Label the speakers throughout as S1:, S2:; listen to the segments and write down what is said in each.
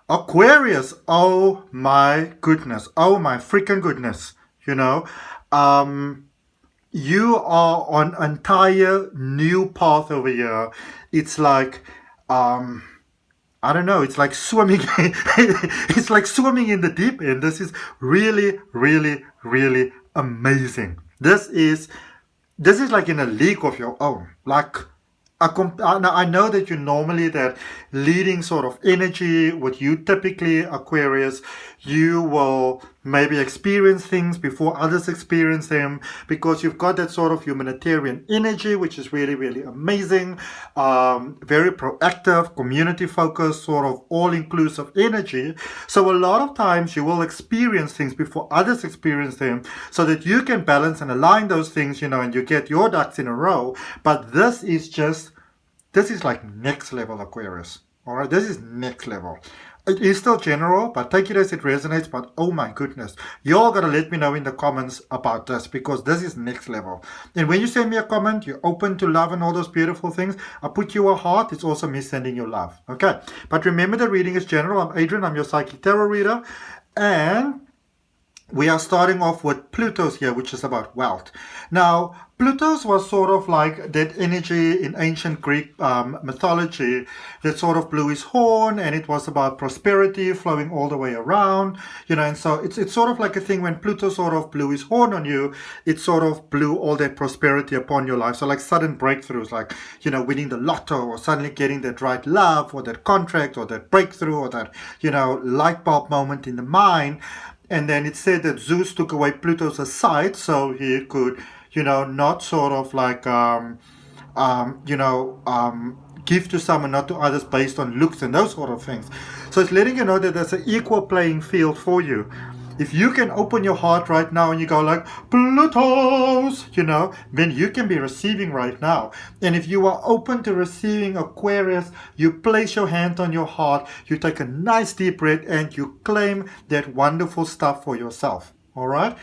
S1: Aquarius, oh my goodness, oh my freaking goodness, you know, you are on an entire new path over here. It's like, I don't know, it's like swimming, it's like swimming in the deep end. This is really, really, really amazing. This is like in a league of your own. Like now I know that you normally that leading sort of energy with you typically Aquarius, you will maybe experience things before others experience them because you've got that sort of humanitarian energy, which is really, really amazing. Very proactive, community focused, sort of all inclusive energy. So a lot of times you will experience things before others experience them so that you can balance and align those things, and you get your ducks in a row. But this is like next level Aquarius. All right, this is next level. It is still general, but take it as it resonates. But oh my goodness, y'all gotta let me know in the comments about this because this is next level. And when you send me a comment, you're open to love and all those beautiful things. I put you a heart. It's also me sending you love. Okay, but remember the reading is general. I'm Adrian. I'm your psychic tarot reader, and we are starting off with Pluto's here, which is about wealth. Now, Pluto's was sort of like that energy in ancient Greek mythology that sort of blew his horn, and it was about prosperity flowing all the way around, and so it's sort of like a thing when Pluto sort of blew his horn on you, it sort of blew all that prosperity upon your life. So like sudden breakthroughs, like, winning the lotto or suddenly getting that right love or that contract or that breakthrough or that, light bulb moment in the mind. And then it said that Zeus took away Pluto's sight so he could, not sort of like, give to some and not to others based on looks and those sort of things. So it's letting you know that there's an equal playing field for you. If you can open your heart right now and you go like, Pluto's, then you can be receiving right now. And if you are open to receiving Aquarius, you place your hand on your heart, you take a nice deep breath and you claim that wonderful stuff for yourself. All right?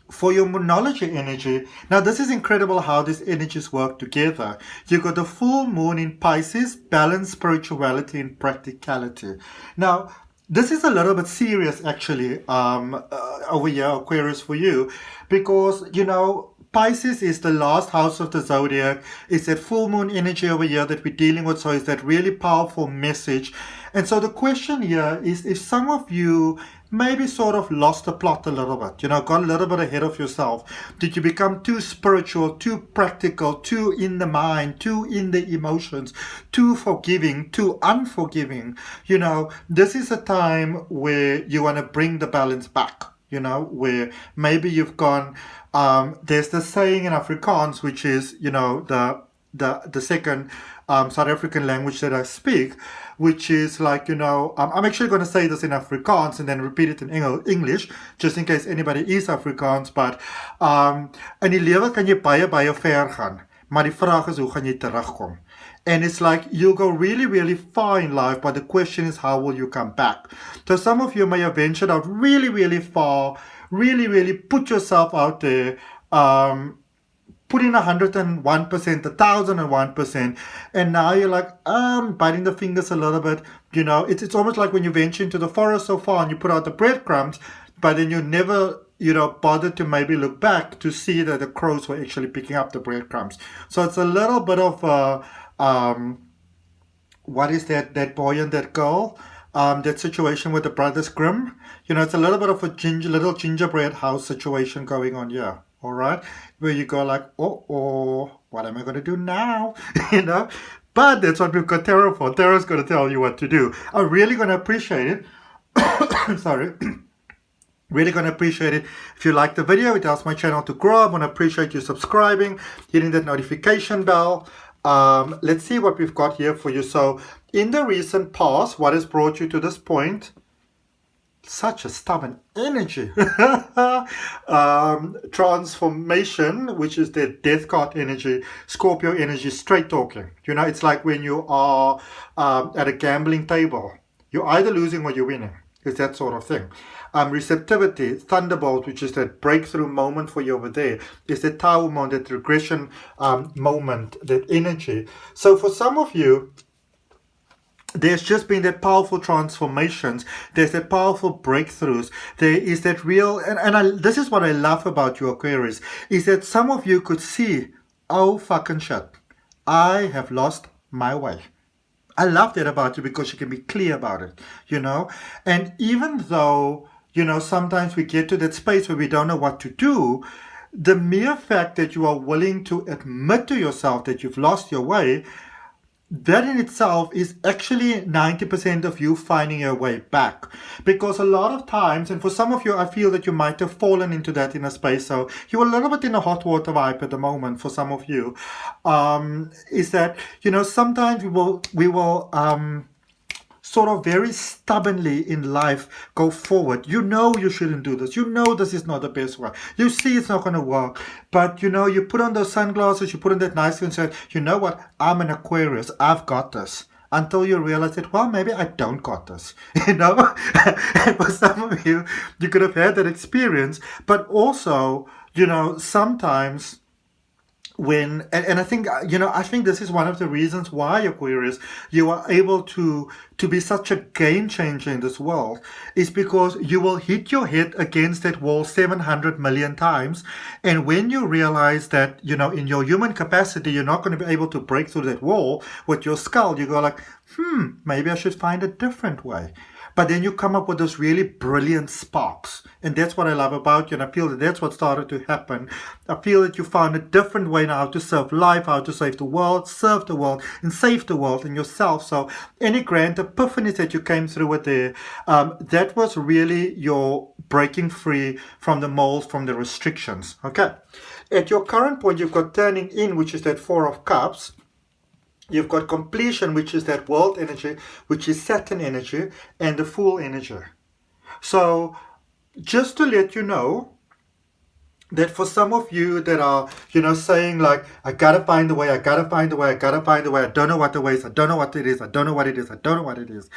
S1: For your monology energy, now this is incredible how these energies work together. You got the full moon in Pisces, balance, spirituality, and practicality. Now, this is a little bit serious, actually, over here, Aquarius, for you, because, Pisces is the last house of the zodiac. It's that full moon energy over here that we're dealing with, so it's that really powerful message. And so the question here is if some of you maybe sort of lost the plot a little bit, got a little bit ahead of yourself. Did you become too spiritual, too practical, too in the mind, too in the emotions, too forgiving, too unforgiving? This is a time where you want to bring the balance back, where maybe you've gone, there's the saying in Afrikaans, which is, the second South African language that I speak, which is like, I'm actually going to say this in Afrikaans and then repeat it in English, just in case anybody is Afrikaans, but in die lewe kan jy baie, baie ver gaan, maar die vraag is, hoe gaan jy terugkom? And it's like, you'll go really, really far in life, but the question is, how will you come back? So some of you may have ventured out really, really far, really, really put yourself out there, put in 101%, 1001%, and now you're like, biting the fingers a little bit. It's almost like when you venture into the forest so far and you put out the breadcrumbs, but then you never, bother to maybe look back to see that the crows were actually picking up the breadcrumbs. So it's a little bit of, what is that boy and that girl? That situation with the Brothers Grimm. It's a little bit of a little gingerbread house situation going on here. All right, where you go like, oh, what am I going to do now? But that's what we've got Tarot for. Tarot's going to tell you what to do. I'm really going to appreciate it. Sorry. Really going to appreciate it if you like the video. It helps my channel to grow. I'm going to appreciate you subscribing, hitting that notification bell. Let's see what we've got here for you. So in the recent past, what has brought you to this point? Such a stubborn energy. Transformation, which is the death card energy, Scorpio energy, straight talking. It's like when you are at a gambling table. You're either losing or you're winning. It's that sort of thing. Receptivity, thunderbolt, which is that breakthrough moment for you over there. Is the Tower moment, that regression moment, that energy. So for some of you, there's just been that powerful transformations. There's that powerful breakthroughs. There is that real, this is what I love about you, Aquarius, is that some of you could see, oh fucking shit, I have lost my way. I love that about you because you can be clear about it, And even though, sometimes we get to that space where we don't know what to do, the mere fact that you are willing to admit to yourself that you've lost your way, that in itself is actually 90% of you finding your way back. Because a lot of times, and for some of you, I feel that you might have fallen into that in a space. So you're a little bit in a hot water vibe at the moment for some of you. Is that, sometimes we will sort of very stubbornly in life go forward. You know you shouldn't do this. You know this is not the best way. You see it's not going to work. But, you put on those sunglasses, you put on that nice and say, you know what? I'm an Aquarius. I've got this. Until you realize that, well, maybe I don't got this. And for some of you, you could have had that experience. But also, sometimes when I think I think this is one of the reasons why, Aquarius, you are able to be such a game changer in this world, is because you will hit your head against that wall 700 million times, and when you realize that in your human capacity you're not going to be able to break through that wall with your skull, you go like, maybe I should find a different way. But then you come up with those really brilliant sparks. And that's what I love about you. And I feel that that's what started to happen. I feel that you found a different way now to serve life, how to save the world, serve the world, and save the world and yourself. So any grand epiphanies that you came through with there, that was really your breaking free from the molds, from the restrictions. Okay. At your current point, you've got turning in, which is that Four of Cups. You've got completion, which is that world energy, which is Saturn energy, and the Fool energy. So just to let you know that for some of you that are, saying like, I gotta find a way, I gotta find a way, I gotta find a way, I don't know what the way is, I don't know what it is, I don't know what it is, I don't know what it is.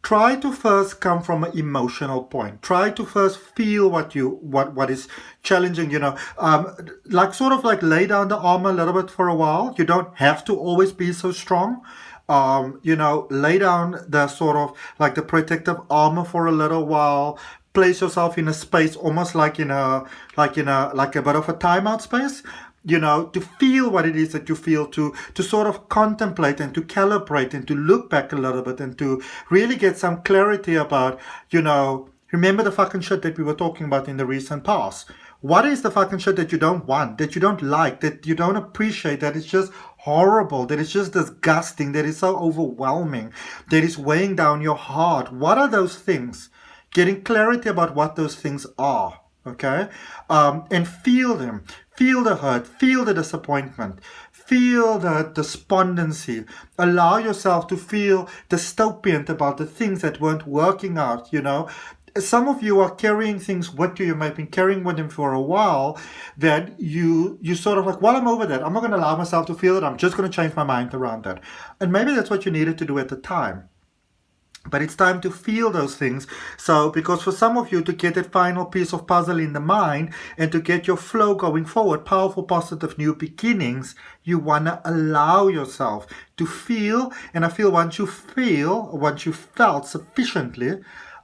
S1: Try to first come from an emotional point. Try to first feel what is challenging, sort of like lay down the armor a little bit for a while. You don't have to always be so strong. Lay down the sort of like the protective armor for a little while. Place yourself in a space almost like a bit of a timeout space. To feel what it is that you feel, to sort of contemplate and to calibrate and to look back a little bit and to really get some clarity about, remember the fucking shit that we were talking about in the recent past. What is the fucking shit that you don't want, that you don't like, that you don't appreciate, that is just horrible, that is just disgusting, that is so overwhelming, that is weighing down your heart? What are those things? Getting clarity about what those things are. Okay? And feel them. Feel the hurt. Feel the disappointment. Feel the despondency. Allow yourself to feel dystopian about the things that weren't working out, Some of you are carrying things with you. You might have been carrying with them for a while that you sort of like, well, I'm over that. I'm not going to allow myself to feel it. I'm just going to change my mind around that. And maybe that's what you needed to do at the time. But it's time to feel those things. So, because for some of you to get that final piece of puzzle in the mind and to get your flow going forward, powerful, positive, new beginnings, you want to allow yourself to feel. And I feel once you felt sufficiently,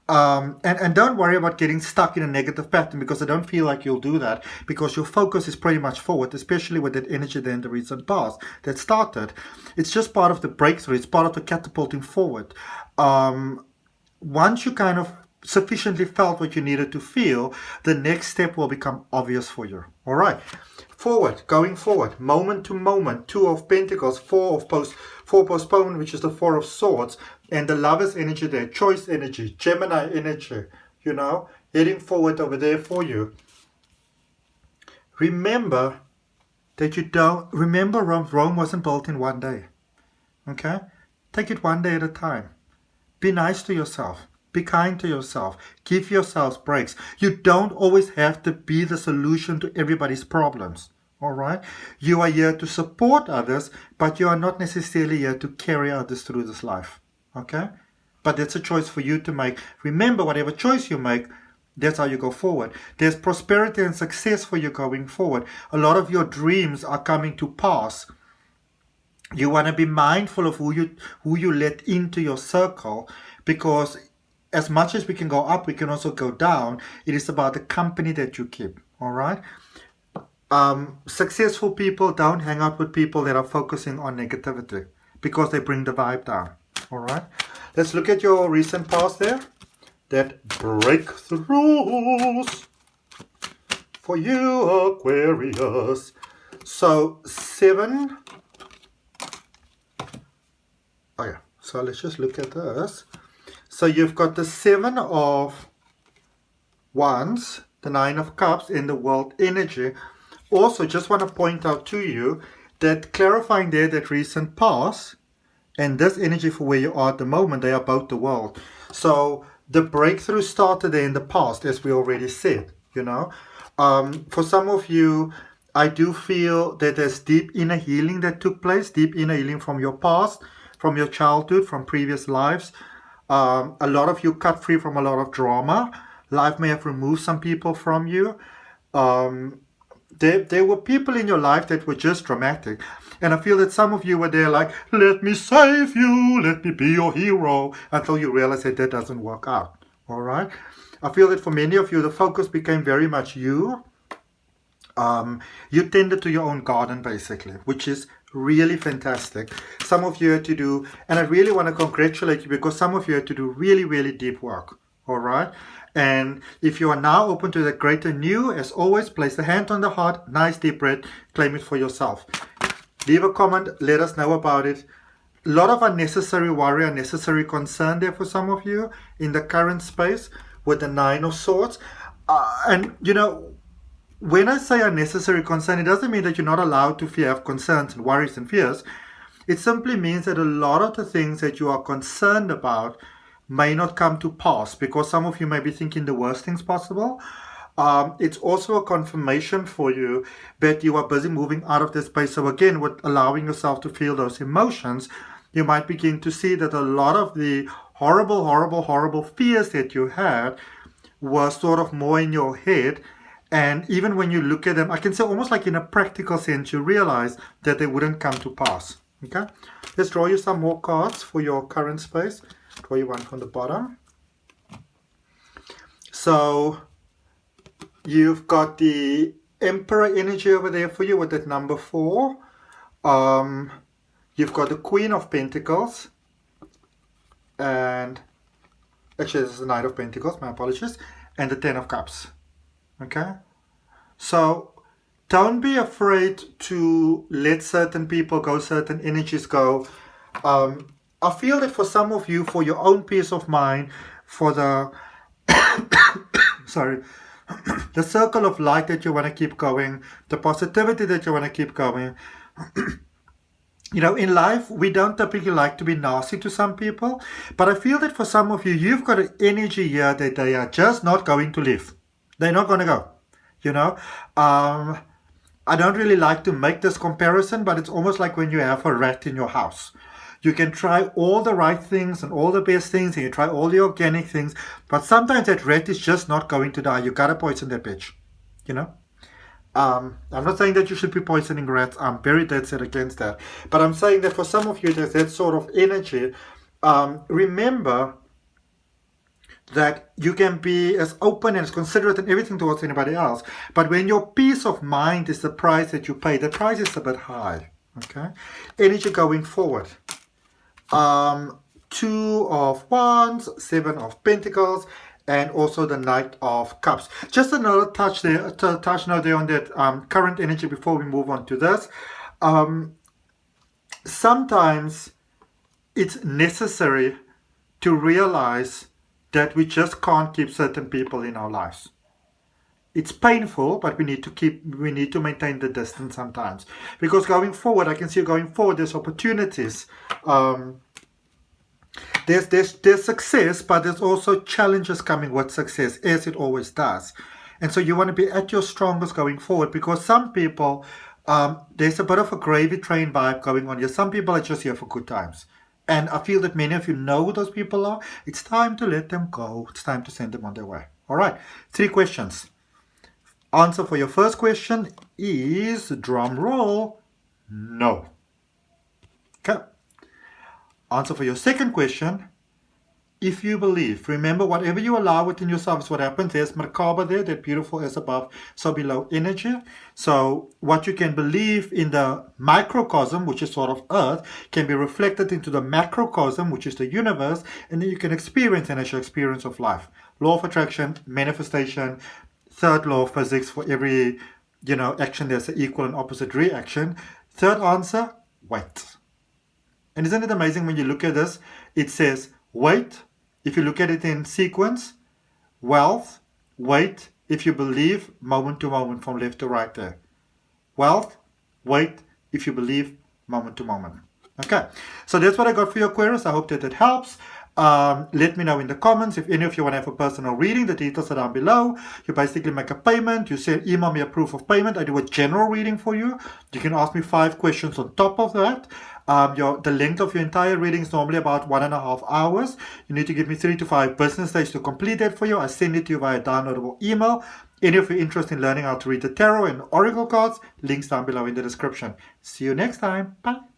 S1: and don't worry about getting stuck in a negative pattern, because I don't feel like you'll do that, because your focus is pretty much forward, especially with that energy there in the recent past that started. It's just part of the breakthrough. It's part of the catapulting forward. Once you kind of sufficiently felt what you needed to feel, the next step will become obvious for you. All right. Going forward, moment to moment, Two of Pentacles, Four postponement, which is the Four of Swords, and the Lover's energy there, choice energy, Gemini energy, heading forward over there for you. Remember that Rome wasn't built in one day. Okay? Take it one day at a time. Be nice to yourself. Be kind to yourself. Give yourselves breaks. You don't always have to be the solution to everybody's problems. All right? You are here to support others, but you are not necessarily here to carry others through this life. Okay? But that's a choice for you to make. Remember, whatever choice you make, that's how you go forward. There's prosperity and success for you going forward. A lot of your dreams are coming to pass. You want to be mindful of who you let into your circle, because as much as we can go up, we can also go down. It is about the company that you keep. All right. Successful people don't hang out with people that are focusing on negativity, because they bring the vibe down. All right. Let's look at your recent past there. That breakthroughs for you, Aquarius. So 7. Oh yeah. So let's just look at this. So you've got the 7 of Wands, the 9 of Cups, in the world energy. Also, just want to point out to you that clarifying there that recent past and this energy for where you are at the moment, they are both the world. So the breakthrough started there in the past, as we already said, you know. For some of you, I do feel that there's deep inner healing that took place, deep inner healing from your past, from your childhood, from previous lives. A lot of you cut free from a lot of drama. Life may have removed some people from you. There were people in your life that were just dramatic. And I feel that some of you were there like, let me save you, let me be your hero, until you realize that that doesn't work out. All right? I feel that for many of you, the focus became very much you. You tended to your own garden, basically, which is really fantastic. Some of you had to do, and I really want to congratulate you, because some of you had to do really, really deep work. All right? And if you are now open to the greater new, as always, place the hand on the heart, nice deep breath, claim it for yourself. Leave a comment, let us know about it. A lot of unnecessary worry, unnecessary concern there for some of you in the current space with the 9 of Swords. And, you know, when I say unnecessary concern, it doesn't mean that you're not allowed to have concerns and worries and fears. It simply means that a lot of the things that you are concerned about may not come to pass, because some of you may be thinking the worst things possible. It's also a confirmation for you that you are busy moving out of this space. So again, with allowing yourself to feel those emotions, you might begin to see that a lot of the horrible fears that you had were sort of more in your head. And even when you look at them, I can say almost like in a practical sense, you realize that they wouldn't come to pass. Okay, let's draw you some more cards for your current space. Draw you one from the bottom. So you've got the Emperor energy over there for you with that number 4. You've got the Queen of Pentacles. And actually, this is the Knight of Pentacles, my apologies. And the 10 of Cups. Okay? So don't be afraid to let certain people go, certain energies go. I feel that for some of you, for your own peace of mind, for the sorry, the circle of light that you want to keep going, the positivity that you want to keep going. You know, in life, we don't typically like to be nasty to some people, but I feel that for some of you, you've got an energy here that they are just not going to leave. They're not going to go, you know. I don't really like to make this comparison, but it's almost like when you have a rat in your house. You can try all the right things and all the best things, and you try all the organic things, but sometimes that rat is just not going to die. You gotta poison that bitch, you know. I'm not saying that you should be poisoning rats. I'm very dead set against that. But I'm saying that for some of you, there's that sort of energy. Remember that you can be as open and as considerate and everything towards anybody else. But when your peace of mind is the price that you pay, the price is a bit high. Okay? Energy going forward. 2 of Wands, 7 of Pentacles, and also the Knight of Cups. Just another touch there, touch note there on that current energy before we move on to this. Sometimes it's necessary to realize that we just can't keep certain people in our lives. It's painful, but we need to maintain the distance sometimes. Because going forward, I can see going forward, there's opportunities. There's success, but there's also challenges coming with success, as it always does. And so you want to be at your strongest going forward, because some people, there's a bit of a gravy train vibe going on here. Some people are just here for good times. And I feel that many of you know who those people are. It's time to let them go. It's time to send them on their way. All right, 3 questions. Answer for your first question is, drum roll, no. Answer for your second question, if you believe. Remember, whatever you allow within yourself is what happens. There's Merkaba there, that beautiful as above, so below energy. So what you can believe in the microcosm, which is sort of Earth, can be reflected into the macrocosm, which is the universe, and then you can experience an actual experience of life. Law of attraction, manifestation, third law of physics, for every action there's an equal and opposite reaction. Third answer, wait. And isn't it amazing when you look at this? It says wait, if you look at it in sequence, wealth, wait, if you believe, moment to moment, from left to right there. Wealth, wait, if you believe, moment to moment. Okay, so that's what I got for you, Aquarius. I hope that it helps. Let me know in the comments if any of you want to have a personal reading. The details are down below. You basically make a payment. You email me a proof of payment. I do a general reading for you. You can ask me 5 questions on top of that. The length of your entire reading is normally about 1.5 hours. You need to give me 3 to 5 business days to complete that for you. I send it to you via downloadable email. Any of you interested in learning how to read the tarot and oracle cards, links down below in the description. See you next time. Bye.